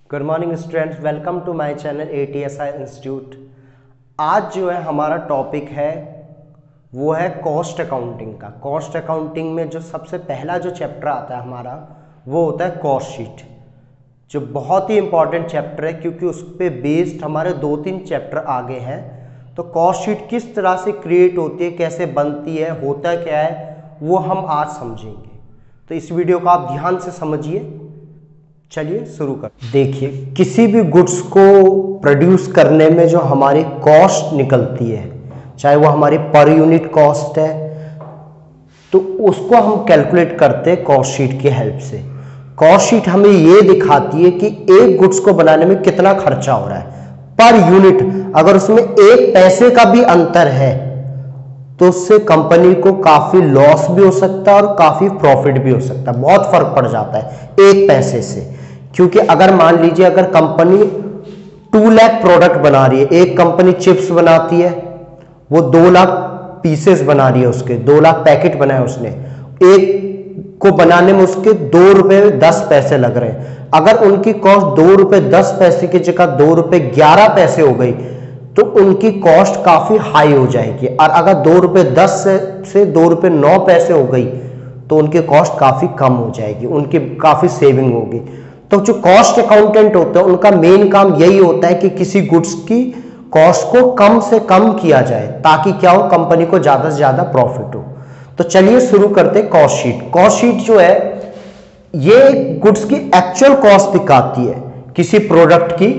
Good morning students, welcome to my channel ATSI institute. आज जो है हमारा टॉपिक है वो है कॉस्ट अकाउंटिंग का। कॉस्ट अकाउंटिंग में जो सबसे पहला जो चैप्टर आता है हमारा वो होता है कॉस्ट शीट, जो बहुत ही इंपॉर्टेंट चैप्टर है क्योंकि उस पर बेस्ड हमारे 2-3 चैप्टर आगे हैं। तो कॉस्ट शीट किस तरह से क्रिएट होती है, कैसे बनती है, होता क्या है, वो हम आज समझेंगे। तो इस वीडियो को आप ध्यान से समझिए। चलिए शुरू कर। देखिए, किसी भी गुड्स को प्रोड्यूस करने में जो हमारी कॉस्ट निकलती है, चाहे वो हमारी पर यूनिट कॉस्ट है, तो उसको हम कैलकुलेट करते हैं कॉस्ट शीट की हेल्प से। कॉस्ट शीट हमें ये दिखाती है कि एक गुड्स को बनाने में कितना खर्चा हो रहा है पर यूनिट। अगर उसमें 1 पैसे का भी अंतर है तो उससे कंपनी को काफी लॉस भी हो सकता है और काफी प्रॉफिट भी हो सकता है। बहुत फर्क पड़ जाता है 1 पैसे से, क्योंकि अगर मान लीजिए अगर कंपनी 2 लाख प्रोडक्ट बना रही है, एक कंपनी चिप्स बनाती है, वो 2 लाख पीसेस बना रही है, उसके 2 लाख पैकेट बनाए उसने, एक को बनाने में उसके 2 रुपए 10 पैसे लग रहे हैं। अगर उनकी कॉस्ट 2 रुपए 10 पैसे की जगह 2 रुपए 11 पैसे हो गई तो उनकी कॉस्ट काफी हाई हो जाएगी। और अगर 2 रुपए 10 से 2 रुपए 9 पैसे हो गई तो उनकी कॉस्ट काफी कम हो जाएगी, उनकी काफी सेविंग होगी। तो जो कॉस्ट अकाउंटेंट होते हैं उनका मेन काम यही होता है कि किसी गुड्स की कॉस्ट को कम से कम किया जाए ताकि क्या हो, कंपनी को ज्यादा से ज्यादा प्रॉफिट हो। तो चलिए शुरू करते हैं कॉस्ट शीट। कॉस्ट शीट जो है ये गुड्स की एक्चुअल कॉस्ट दिखाती है किसी प्रोडक्ट की,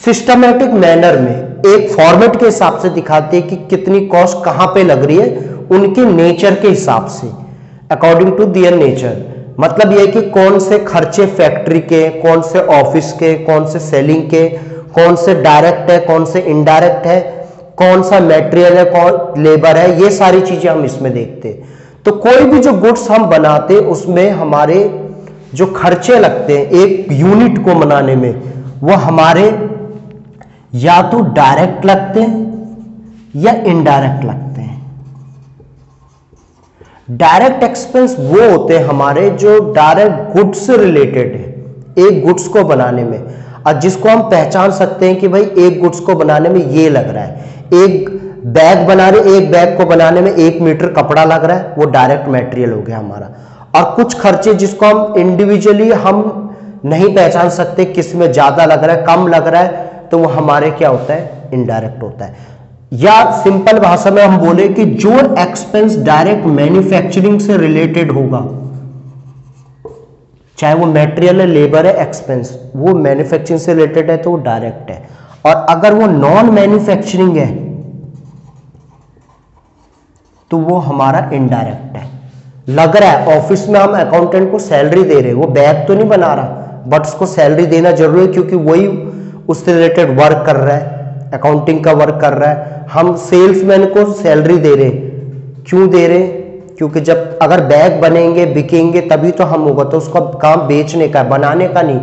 सिस्टमैटिक मैनर में एक फॉर्मेट के हिसाब से दिखाती है कि कितनी कॉस्ट कहां पे लग रही है, उनके नेचर के हिसाब से, अकॉर्डिंग टू देयर नेचर। मतलब यह कि कौन से खर्चे फैक्ट्री के, कौन से ऑफिस के, कौन से सेलिंग के, कौन से डायरेक्ट है, कौन से इनडायरेक्ट है, कौन सा मटेरियल है, कौन लेबर है, ये सारी चीजें हम इसमें देखते हैं। तो कोई भी जो गुड्स हम बनाते हैं उसमें हमारे जो खर्चे लगते हैं एक यूनिट को बनाने में, वो हमारे या तो डायरेक्ट लगते हैं या इनडायरेक्ट लगते हैं। डायरेक्ट एक्सपेंस वो होते हैं हमारे जो डायरेक्ट गुड्स से रिलेटेड है एक गुड्स को बनाने में, और जिसको हम पहचान सकते हैं कि भाई एक गुड्स को बनाने में ये लग रहा है। एक बैग बना रहे, एक बैग को बनाने में 1 मीटर कपड़ा लग रहा है, वो डायरेक्ट मटेरियल हो गया हमारा। और कुछ खर्चे जिसको हम इंडिविजुअली हम नहीं पहचान सकते, किस में ज्यादा लग रहा है, कम लग रहा है, तो वो हमारे क्या होता है, इनडायरेक्ट होता है। या सिंपल भाषा में हम बोले कि जो एक्सपेंस डायरेक्ट मैन्युफैक्चरिंग से रिलेटेड होगा, चाहे वो मटेरियल है, लेबर है, एक्सपेंस, वो मैन्युफैक्चरिंग से रिलेटेड है तो वो डायरेक्ट है। और अगर वो नॉन मैन्युफैक्चरिंग है तो वो हमारा इनडायरेक्ट है। लग रहा है ऑफिस में हम अकाउंटेंट को सैलरी दे रहे हैं, वो बैग तो नहीं बना रहा बट उसको सैलरी देना जरूरी है क्योंकि वही उससे रिलेटेड वर्क कर रहा है, अकाउंटिंग का वर्क कर रहा है। हम सेल्समैन को सैलरी दे रहे, क्यों दे रहे, क्योंकि जब अगर बैग बनेंगे बिकेंगे तभी तो हम होगा, तो उसका काम बेचने का, बनाने का नहीं।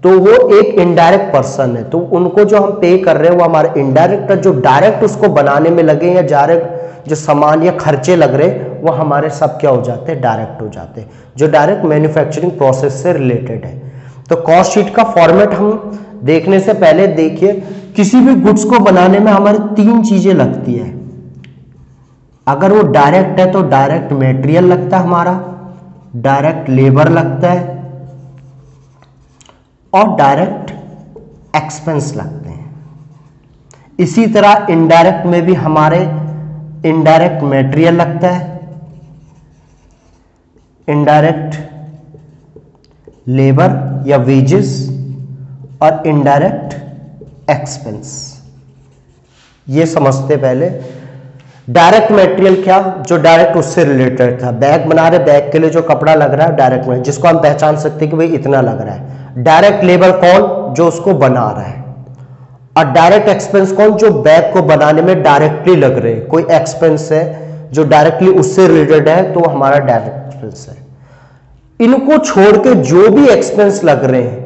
तो वो एक इनडायरेक्ट पर्सन है, तो उनको जो हम पे कर रहे हैं वो हमारे इनडायरेक्ट है। जो डायरेक्ट उसको बनाने में लगे या डायरेक्ट जो सामान या खर्चे लग रहे वो हमारे सब क्या हो जाते हैं, डायरेक्ट हो जाते हैं, जो डायरेक्ट मैन्युफैक्चरिंग प्रोसेस से रिलेटेड है। तो कॉस्ट शीट का फॉर्मेट हम देखने से पहले देखिए, किसी भी गुड्स को बनाने में हमारी 3 चीजें लगती है। अगर वो डायरेक्ट है तो डायरेक्ट मटेरियल लगता है हमारा, डायरेक्ट लेबर लगता है और डायरेक्ट एक्सपेंस लगते हैं। इसी तरह इनडायरेक्ट में भी हमारे इनडायरेक्ट मटेरियल लगता है, इनडायरेक्ट लेबर या वेजेस और इनडायरेक्ट एक्सपेंस। ये समझते पहले। डायरेक्ट मटेरियल क्या, जो डायरेक्ट उससे रिलेटेड था, बैग बना रहे, बैग के लिए जो कपड़ा लग रहा है डायरेक्ट में, जिसको हम पहचान सकते हैं कि भाई इतना लग रहा है। डायरेक्ट लेबर कौन, जो उसको बना रहा है। और डायरेक्ट एक्सपेंस कौन, जो बैग को बनाने में डायरेक्टली लग रहे हैं। कोई एक्सपेंस है जो डायरेक्टली उससे रिलेटेड है तो हमारा डायरेक्ट एक्सपेंस है। इनको छोड़ के जो भी एक्सपेंस लग रहे हैं,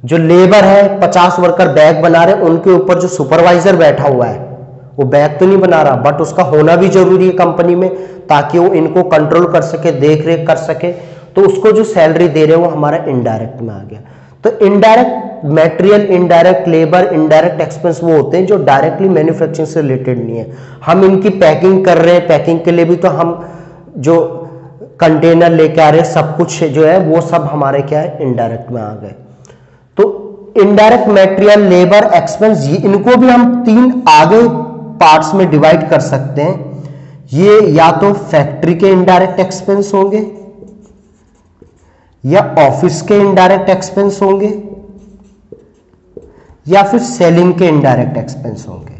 जो लेबर है, 50 वर्कर बैग बना रहे हैं, उनके ऊपर जो सुपरवाइजर बैठा हुआ है वो बैग तो नहीं बना रहा बट उसका होना भी जरूरी है कंपनी में ताकि वो इनको कंट्रोल कर सके, देख रेख कर सके। तो उसको जो सैलरी दे रहे हैं वो हमारा इनडायरेक्ट में आ गया। तो indirect material, indirect labour, indirect expense वो होते हैं जो डायरेक्टली मैन्युफैक्चरिंग से रिलेटेड नहीं है। हम इनकी पैकिंग कर रहे हैं, पैकिंग के लिए भी तो हम जो कंटेनर लेके आ रहे हैं, सब कुछ जो है वो सब हमारे क्या है, इनडायरेक्ट में आ गए। तो इनडायरेक्ट मटेरियल, लेबर, एक्सपेंस, इनको भी हम 3 आगे पार्ट्स में डिवाइड कर सकते हैं। ये या तो फैक्ट्री के इनडायरेक्ट एक्सपेंस होंगे, या ऑफिस के इनडायरेक्ट एक्सपेंस होंगे, या फिर सेलिंग के इनडायरेक्ट एक्सपेंस होंगे।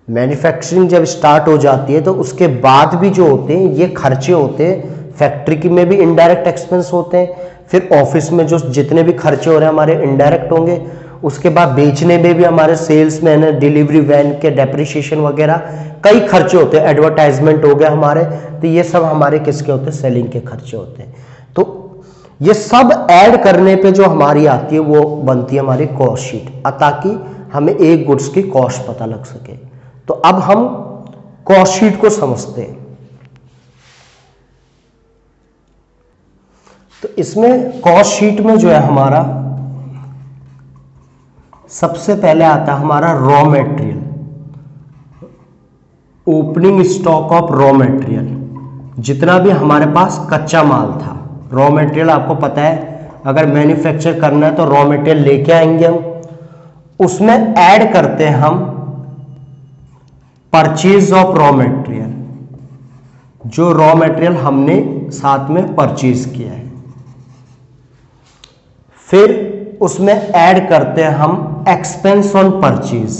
मैन्युफैक्चरिंग जब स्टार्ट हो जाती है तो उसके बाद भी जो होते हैं ये खर्चे होते हैं। फैक्ट्री की में भी इनडायरेक्ट एक्सपेंस होते हैं, फिर ऑफिस में जो जितने भी खर्चे हो रहे हैं हमारे इनडायरेक्ट होंगे। उसके बाद बेचने में भी हमारे सेल्स मैन, डिलीवरी वैन के डेप्रिसिएशन वगैरह कई खर्चे होते हैं, एडवर्टाइजमेंट हो गया हमारे, तो ये सब हमारे किसके होते हैं, सेलिंग के खर्चे होते हैं। तो ये सब ऐड करने पे जो हमारी आती है वो बनती है हमारी कॉस्ट शीट, ताकि हमें एक गुड्स की कॉस्ट पता लग सके। तो अब हम कॉस्ट शीट को समझते हैं। तो इसमें कॉस्ट शीट में जो है हमारा सबसे पहले आता है हमारा raw material, opening stock of raw material. जितना भी हमारे पास कच्चा माल था, रॉ मटेरियल आपको पता है अगर मैन्युफैक्चर करना है तो रॉ मटेरियल लेके आएंगे हम, उसमें ऐड करते हैं हम परचेज ऑफ रॉ मटेरियल, जो रॉ मटेरियल हमने साथ में परचेज किया है। फिर उसमें ऐड करते हैं हम एक्सपेंस ऑन परचेज,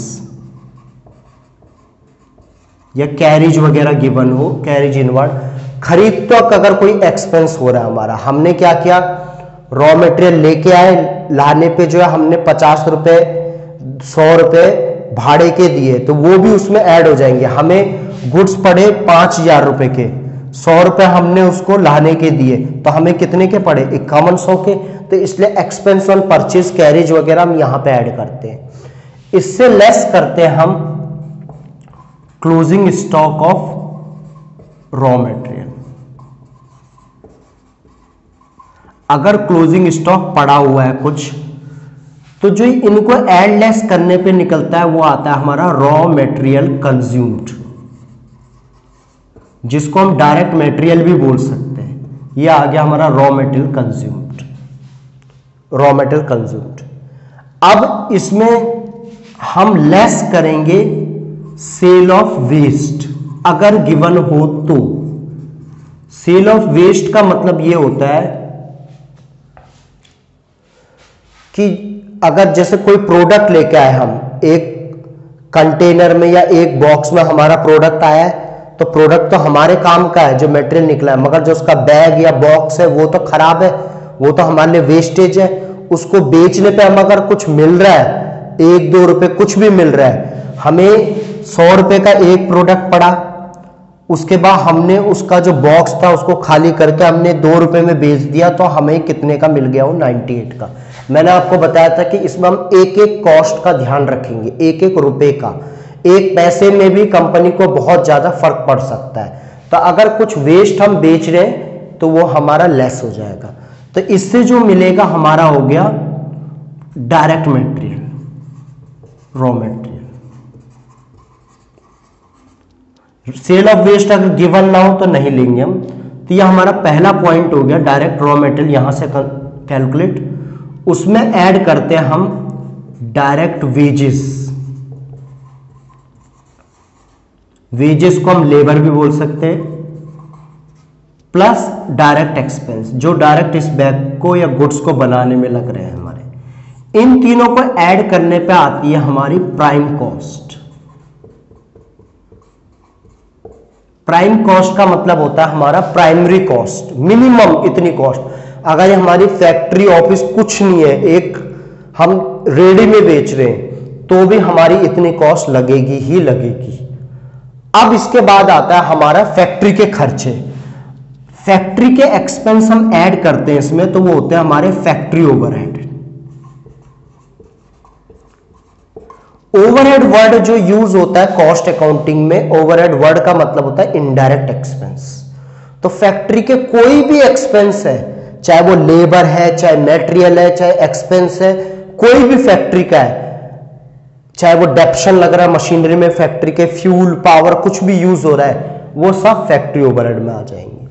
या कैरिज वगैरह गिवन हो, कैरिज इनवर्ड, खरीद तक अगर कोई एक्सपेंस हो रहा है हमारा, हमने क्या किया, रॉ मटेरियल लेके आए, लाने पे जो है हमने 50 रुपए 100 रुपए भाड़े के दिए, तो वो भी उसमें ऐड हो जाएंगे। हमें गुड्स पड़े 5000 रुपए के, 100 रुपए हमने उसको लाने के दिए, तो हमें कितने के पड़े, 5100 के। तो इसलिए एक्सपेंस ऑन परचेज, कैरिज वगैरह हम यहां पे ऐड करते हैं। इससे लेस करते हैं हम closing stock of raw material. अगर क्लोजिंग स्टॉक पड़ा हुआ है कुछ, तो जो इनको ऐड लेस करने पे निकलता है वो आता है हमारा रॉ मटेरियल कंज्यूम्ड, जिसको हम डायरेक्ट मटेरियल भी बोल सकते हैं। ये आ गया हमारा raw material consumed, raw material consumed. अब इसमें हम लेस करेंगे सेल ऑफ वेस्ट, अगर गिवन हो तो। सेल ऑफ वेस्ट का मतलब ये होता है कि अगर जैसे कोई प्रोडक्ट लेके आए हम, एक कंटेनर में या एक बॉक्स में हमारा प्रोडक्ट आया है, तो प्रोडक्ट तो हमारे काम का है, जो मटेरियल निकला है, मगर जो उसका बैग या बॉक्स है वो तो खराब है, वो तो हमारे लिए वेस्टेज है। उसको बेचने पे हम अगर कुछ मिल रहा है, 1-2 रुपए कुछ भी मिल रहा है, हमें 100 रुपए का एक प्रोडक्ट पड़ा, उसके बाद हमने उसका जो बॉक्स था उसको खाली करके हमने 2 रुपए में बेच दिया, तो हमें कितने का मिल गया वो 98 का। मैंने आपको बताया था कि इसमें हम एक एक कॉस्ट का ध्यान रखेंगे, एक एक रुपए का, एक पैसे में भी कंपनी को बहुत ज्यादा फर्क पड़ सकता है। तो अगर कुछ वेस्ट हम बेच रहे हैं तो वो हमारा लेस हो जाएगा। तो इससे जो मिलेगा हमारा हो गया direct material, raw material. Sale of waste अगर गिवन ना हो तो नहीं लेंगे हम। तो यह हमारा पहला पॉइंट हो गया, डायरेक्ट रॉ मटेरियल यहां से कैलकुलेट। उसमें ऐड करते हैं हम डायरेक्ट वेजेस, वेजेस को हम लेबर भी बोल सकते हैं, प्लस डायरेक्ट एक्सपेंस, जो डायरेक्ट इस बैग को या गुड्स को बनाने में लग रहे हैं हमारे। इन तीनों को ऐड करने पे आती है हमारी प्राइम कॉस्ट। प्राइम कॉस्ट का मतलब होता है हमारा प्राइमरी कॉस्ट, मिनिमम इतनी कॉस्ट। अगर हमारी फैक्ट्री ऑफिस कुछ नहीं है, एक हम रेडी में बेच रहे हैं, तो भी हमारी इतनी कॉस्ट लगेगी ही लगेगी। अब इसके बाद आता है हमारा फैक्ट्री के खर्चे। फैक्ट्री के एक्सपेंस हम ऐड करते हैं इसमें, तो वो होते हैं हमारे फैक्ट्री ओवरहेड। ओवरहेड वर्ड जो यूज होता है कॉस्ट अकाउंटिंग में, ओवरहेड वर्ड का मतलब होता है इनडायरेक्ट एक्सपेंस। तो फैक्ट्री के कोई भी एक्सपेंस है, चाहे वो लेबर है, चाहे मटेरियल है, चाहे एक्सपेंस है, कोई भी फैक्ट्री का है, चाहे वो डेप्शन लग रहा है मशीनरी में, फैक्ट्री के फ्यूल पावर कुछ भी यूज हो रहा है, वो सब फैक्ट्री ओवरहेड में आ जाएंगे।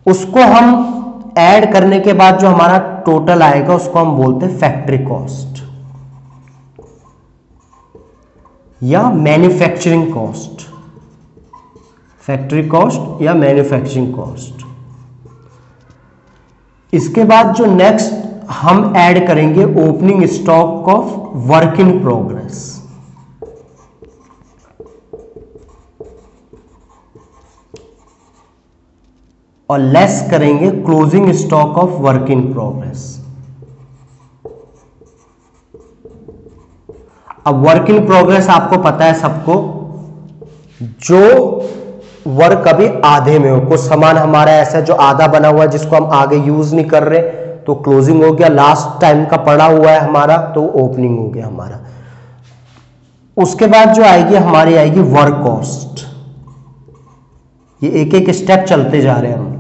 उसको हम ऐड करने के बाद जो हमारा टोटल आएगा उसको हम बोलते हैं फैक्ट्री कॉस्ट या मैन्युफैक्चरिंग कॉस्ट, फैक्ट्री कॉस्ट या मैन्युफैक्चरिंग कॉस्ट। इसके बाद जो नेक्स्ट हम ऐड करेंगे opening stock of work in progress, और लेस करेंगे closing stock of work in progress. अब वर्क इन प्रोग्रेस आपको पता है सबको, जो वर्क अभी आधे में हो, कुछ सामान हमारा ऐसा जो आधा बना हुआ है जिसको हम आगे यूज नहीं कर रहे, तो क्लोजिंग हो गया, लास्ट टाइम का पड़ा हुआ है हमारा तो ओपनिंग हो गया हमारा। उसके बाद जो आएगी हमारी आएगी वर्क कॉस्ट। ये एक एक स्टेप चलते जा रहे हैं हम।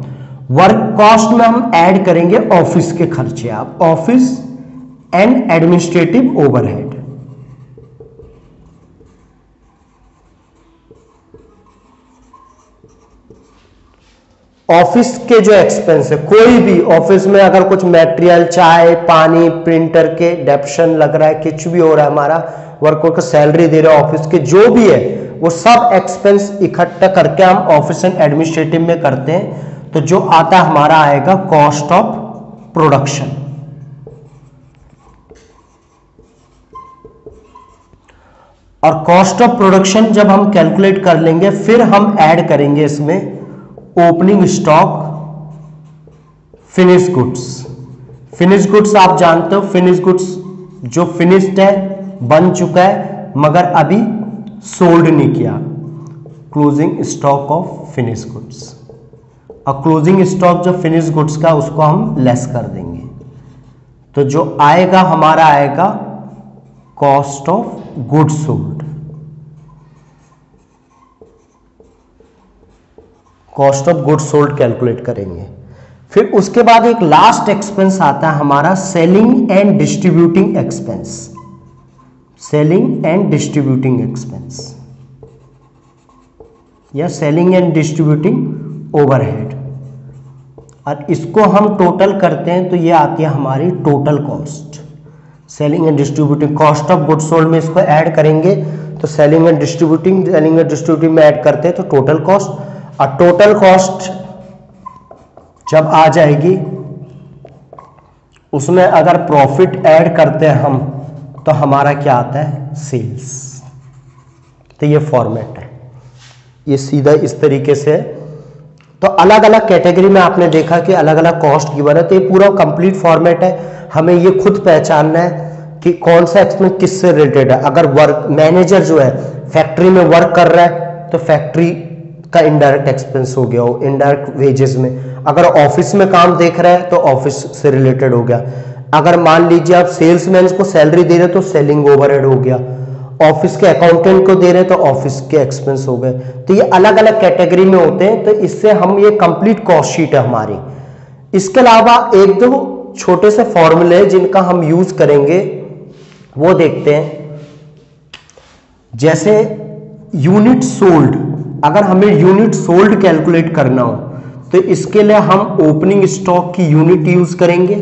वर्क कॉस्ट में हम ऐड करेंगे ऑफिस के खर्चे, आप office and administrative overhead. Office के जो एक्सपेंस है, कोई भी ऑफिस में अगर कुछ मटेरियल, चाय पानी, प्रिंटर के डेप्शन लग रहा है, कुछ भी हो रहा है, हमारा वर्कर को सैलरी दे रहा है, ऑफिस के जो भी है वो सब एक्सपेंस इकट्ठा करके हम ऑफिस एंड एडमिनिस्ट्रेटिव में करते हैं। तो जो आता हमारा आएगा कॉस्ट ऑफ प्रोडक्शन। और कॉस्ट ऑफ प्रोडक्शन जब हम कैलकुलेट कर लेंगे, फिर हम ऐड करेंगे इसमें opening stock, finish goods. Finish goods आप जानते हो, फिनिश गुड्स जो फिनिश्ड है, बन चुका है मगर अभी सोल्ड नहीं किया, closing stock of finish goods. और क्लोजिंग स्टॉक जो फिनिश गुड्स का उसको हम लेस कर देंगे, तो जो आएगा हमारा आएगा cost of goods sold. Cost of goods sold calculate करेंगे। फिर उसके बाद एक लास्ट एक्सपेंस आता है हमारा selling and distributing expense, selling and distributing expense या सेलिंग एंड डिस्ट्रीब्यूटिंग ओवरहेड। और इसको हम टोटल करते हैं तो ये आती है हमारी total cost. Selling and distributing, cost of goods sold में इसको ऐड करेंगे तो सेलिंग एंड डिस्ट्रीब्यूटिंग में ऐड करते हैं तो टोटल कॉस्ट। और टोटल कॉस्ट जब आ जाएगी उसमें अगर प्रॉफिट ऐड करते हैं हम तो हमारा क्या आता है, सेल्स। तो ये फॉर्मेट है, ये सीधा इस तरीके से। तो अलग अलग कैटेगरी में आपने देखा कि अलग अलग कॉस्ट गिवन है, तो ये पूरा कंप्लीट फॉर्मेट है। हमें ये खुद पहचानना है कि कौन सा एक्सपेंस किससे रिलेटेड है। अगर वर्क मैनेजर जो है फैक्ट्री में वर्क कर रहा है तो फैक्ट्री का इनडायरेक्ट एक्सपेंस हो गया, वो इनडायरेक्ट वेजेस में। अगर ऑफिस में काम देख रहा है तो ऑफिस से रिलेटेड हो गया। अगर मान लीजिए आप सेल्समैन को सैलरी दे रहे हो तो सेलिंग ओवरहेड हो गया। ऑफिस के अकाउंटेंट को दे रहे हैं तो ऑफिस के एक्सपेंस हो गए। तो ये अलग अलग कैटेगरी में होते हैं, तो इससे हम ये कंप्लीट कॉस्ट शीट है हमारी। इसके अलावा एक दो छोटे से फॉर्मूले जिनका हम यूज करेंगे वो देखते हैं। जैसे यूनिट सोल्ड, अगर हमें यूनिट सोल्ड कैलकुलेट करना हो तो इसके लिए हम ओपनिंग स्टॉक की यूनिट यूज करेंगे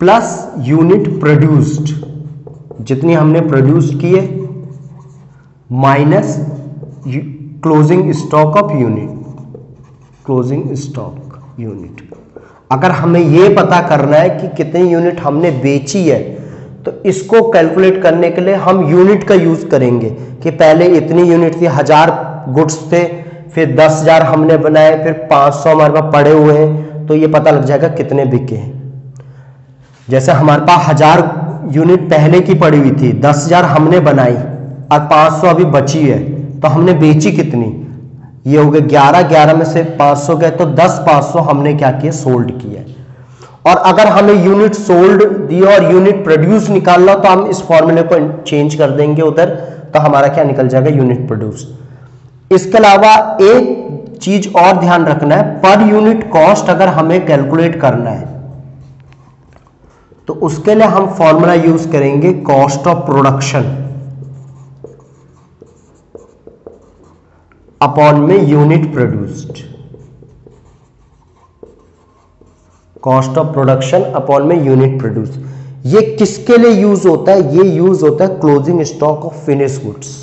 प्लस यूनिट प्रोड्यूस्ड, जितनी हमने प्रोड्यूस किए, minus closing stock of unit, closing stock unit. अगर हमें यह पता करना है कि कितनी यूनिट हमने बेची है तो इसको कैलकुलेट करने के लिए हम यूनिट का यूज करेंगे कि पहले इतनी यूनिट थी, 1000 गुड्स थे, फिर 10,000 हमने बनाए, फिर 500 हमारे पास पड़े हुए हैं, तो ये पता लग जाएगा कितने बिके हैं। जैसे हमारे पास 1000 यूनिट पहले की पड़ी हुई थी, 10,000 हमने बनाई और 500 अभी बची है, तो हमने बेची कितनी, ये हो गए 11 में से 500 गए तो 10,500 हमने क्या किया, सोल्ड किया। और अगर हमें यूनिट सोल्ड दी और यूनिट प्रोड्यूस निकालना तो हम इस फॉर्मूले को चेंज कर देंगे उधर, तो हमारा क्या निकल जाएगा, यूनिट प्रोड्यूस। इसके अलावा एक चीज और ध्यान रखना है, पर यूनिट कॉस्ट अगर हमें कैलकुलेट करना है तो उसके लिए हम फॉर्मूला यूज करेंगे कॉस्ट ऑफ प्रोडक्शन अपॉन में unit produced. Cost of production upon में यूनिट प्रोड्यूस। ये किसके लिए यूज होता है? ये यूज होता है closing stock of finish goods.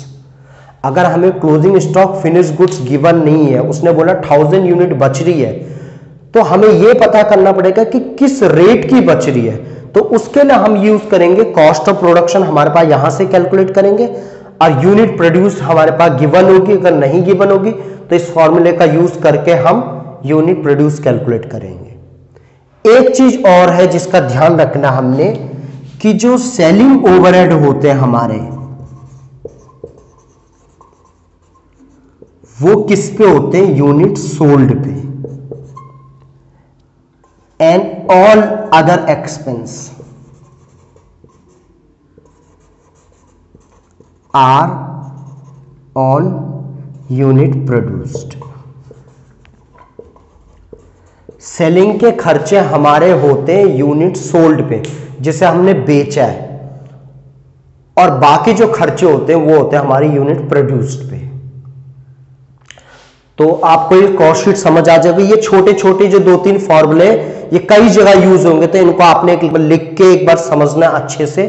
अगर हमें closing stock finish goods given नहीं है, उसने बोला 1000 यूनिट बच रही है, तो हमें यह पता करना पड़ेगा कि किस रेट की बच रही है। तो उसके लिए हम यूज करेंगे कॉस्ट ऑफ प्रोडक्शन, हमारे पास यहां से कैलकुलेट करेंगे, और यूनिट प्रोड्यूस हमारे पास गिवन होगी। अगर नहीं गिवन होगी तो इस फॉर्मूले का यूज करके हम यूनिट प्रोड्यूस कैलकुलेट करेंगे। एक चीज और है जिसका ध्यान रखना हमने, कि जो सेलिंग ओवरहेड होते हैं हमारे, वो किस पे होते हैं? यूनिट सोल्ड पे। And all other expense are on unit produced. Selling के खर्चे हमारे होते हैं यूनिट सोल्ड पे, जिसे हमने बेचा है, और बाकी जो खर्चे होते हैं वो होते हैं हमारी यूनिट प्रोड्यूस्ड पे। तो आपको ये कॉस्ट शीट समझ आ जाएगी। ये छोटे छोटे जो 2-3 फॉर्मूले ये कई जगह यूज होंगे, तो इनको आपने लिख के एक बार समझना अच्छे से।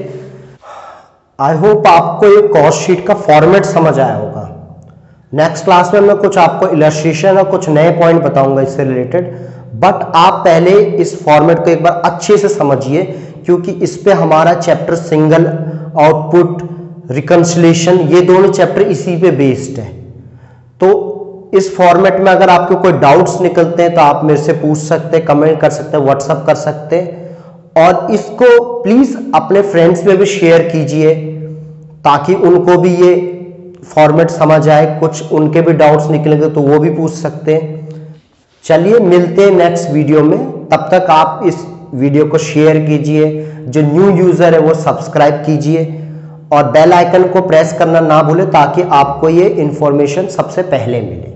आई होप आपको ये कॉस्ट शीट का फॉर्मेट समझ आया होगा। नेक्स्ट क्लास में मैं कुछ आपको इलस्ट्रेशन और कुछ नए पॉइंट बताऊंगा इससे रिलेटेड, बट आप पहले इस फॉर्मेट को एक बार अच्छे से समझिए, क्योंकि इस पे हमारा चैप्टर सिंगल आउटपुट, रिकंसिलिएशन, ये दोनों चैप्टर इसी पे बेस्ड है। तो इस फॉर्मेट में अगर आपको कोई डाउट्स निकलते हैं तो आप मेरे से पूछ सकते हैं, कमेंट कर सकते हैं, व्हाट्सअप कर सकते हैं, और इसको प्लीज अपने फ्रेंड्स में भी शेयर कीजिए ताकि उनको भी ये फॉर्मेट समझ आए। कुछ उनके भी डाउट्स निकलेंगे तो वो भी पूछ सकते हैं। चलिए मिलते हैं नेक्स्ट वीडियो में, तब तक आप इस वीडियो को शेयर कीजिए, जो न्यू यूजर है वो सब्सक्राइब कीजिए, और बेल आइकन को प्रेस करना ना भूलें ताकि आपको ये इंफॉर्मेशन सबसे पहले मिले।